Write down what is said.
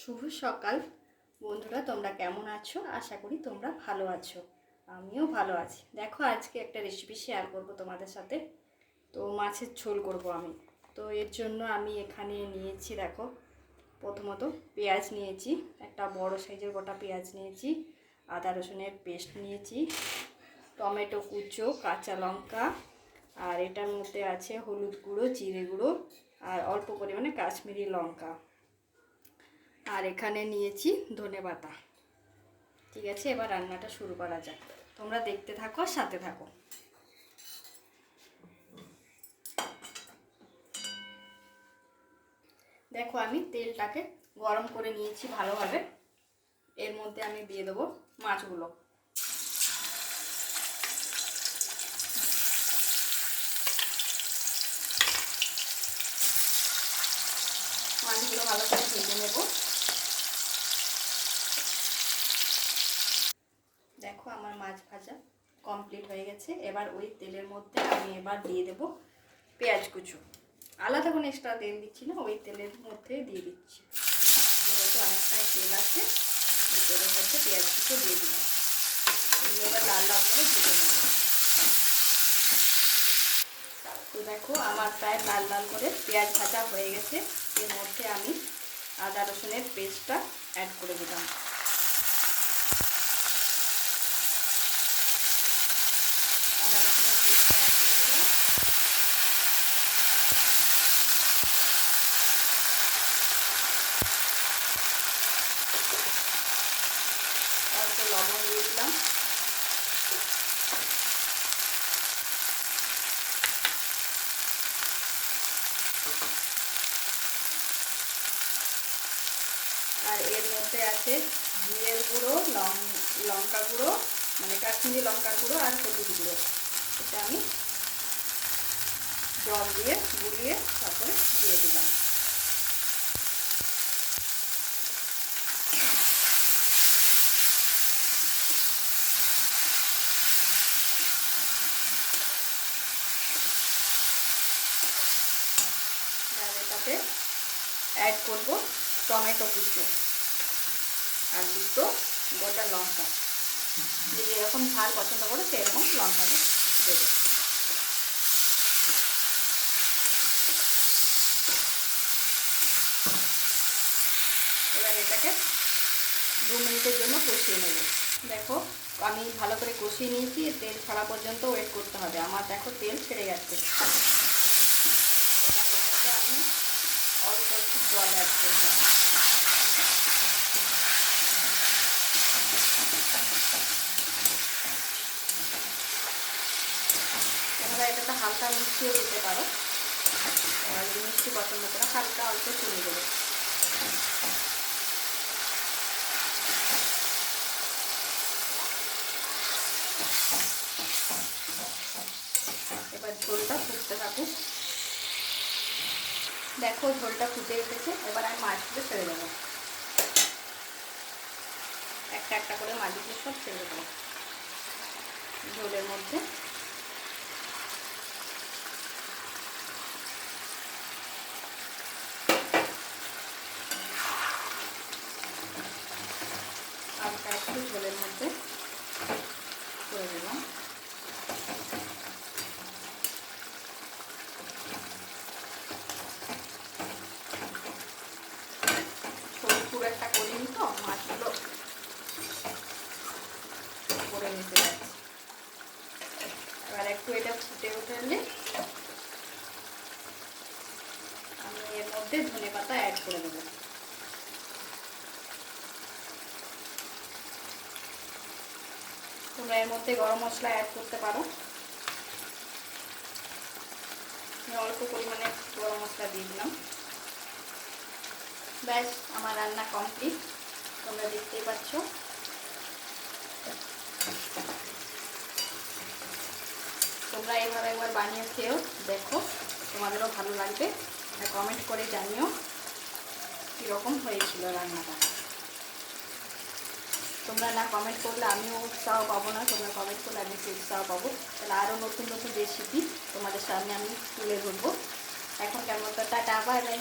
শুভ সকাল বন্ধুরা, তোমরা কেমন আছো? আশা করি তোমরা ভালো আছো। আমিও ভালো আছি। দেখো, আজকে একটা রেসিপি শেয়ার করব তোমাদের সাথে। তো মাছের ঝোল করব আমি। তো এর জন্য আমি এখানে নিয়েছি, দেখো, প্রথমত পেঁয়াজ নিয়েছি, একটা বড় সাইজের গোটা পেঁয়াজ নিয়েছি, আদা রসুনের পেস্ট নিয়েছি, টমেটো কুচো, কাঁচা লঙ্কা, আর এটার মধ্যে আছে হলুদ গুঁড়ো, জিরে গুঁড়ো, আর অল্প পরিমাণে কাশ্মীরি লঙ্কা, আর এখানে নিয়েছি ধনেপাতা। ঠিক আছে, এবার রান্নাটা শুরু করা যাক। তোমরা দেখতে থাকো, সাথে থাকো। দেখো, আমি তেলটাকে গরম করে নিয়েছি ভালোভাবে। এর মধ্যে আমি দিয়ে দেবো মাছগুলো। মাছগুলো ভালো করে ভেজে নেব। দেখো, আমার মাছ ভাজা কমপ্লিট হয়ে গেছে। এবার ওই তেলের মধ্যে আমি এবার দিয়ে দেব পেঁয়াজ কুচো। আলাদা কোনো এক্সট্রা তেল দিচ্ছি না, ওই তেলের মধ্যে দিয়ে দিচ্ছি। যেহেতু অনেকটাই তেল আছে, ওই তেলের মধ্যে পেঁয়াজ কুচো দিয়ে দিলাম। এবার লাল লাল করে ভেজে নেব। তো দেখো, আমার প্রায় লাল লাল করে পেঁয়াজ ভাজা হয়ে গেছে। এর মধ্যে আমি আদা রসুনের পেস্টটা অ্যাড করে দিলাম। আদা রসুনের পেস্টটা অ্যাড করে দিলাম। অল্প লবণ দিয়ে দিলাম। আর এর মধ্যে আছে জিরের গুঁড়ো, লঙ্কা গুঁড়ো, মানে কাশ্মীরি লঙ্কা গুঁড়ো, আর হলুদ গুঁড়ো। এটা আমি জল দিয়ে গুলিয়ে তারপরে দিয়ে দিলাম। আর এটাতে অ্যাড করব টমেটো কুচো আর দুটো গোটা লঙ্কা। যে যেরকম ঝাল পছন্দ করে সেরকম লঙ্কা দেবে। এবার এটাকে 2 মিনিটের জন্য কষিয়ে নেব। দেখো, আমি ভালো করে কষিয়ে নিয়েছি। তেল ছাড়া পর্যন্ত ওয়েট করতে হবে। আমার দেখো তেল ছেড়ে যাচ্ছে। এবার এটাকে আমি অল্প একটু জল অ্যাড করবো। তোমরা এটাতে হালকা মিষ্টিও দিতে পারো। তোমরা যদি মিষ্টি পছন্দ করো, হালকা অল্প চিনি দেবে। এবার ঝোলটা ফুটতে থাকুক। দেখো, ঝোলটা ফুটে উঠেছে। এবার আমি মাছগুলো ছেড়ে দেবো। একটা একটা করে মাছগুলো সব ছেড়ে দেবো ঝোলের মধ্যে। হালকা একটু ঝোলের মধ্যে করে দিলাম। খুব একটা করিনি তো, মাছগুলো করে নিতে যাচ্ছি। এবার একটু এটা ফুটে উঠলে আমি এর মধ্যে ধনেপাতা অ্যাড করে দেবো। তোমরা এর মধ্যে গরম মশলা অ্যাড করতে পারো। আমি অল্প পরিমাণে গরম মশলা দিয়ে দিলাম। ব্যাস, আমার রান্না কমপ্লিট। তোমরা দেখতেই পাচ্ছ। তোমরা এইভাবে একবার বানিয়ে খেয়েও দেখো, তোমাদেরও ভালো লাগবে। আর কমেন্ট করে জানিও কীরকম হয়েছিল রান্নাটা। তোমরা না কমেন্ট করলে আমিও উৎসাহ পাবো না। তোমরা কমেন্ট করলে আমি উৎসাহ পাবো। তাহলে আরও নতুন নতুন রেসিপি তোমাদের সামনে আমি তুলে ধরবো। এখন কেমন টাটা, বাই বাই।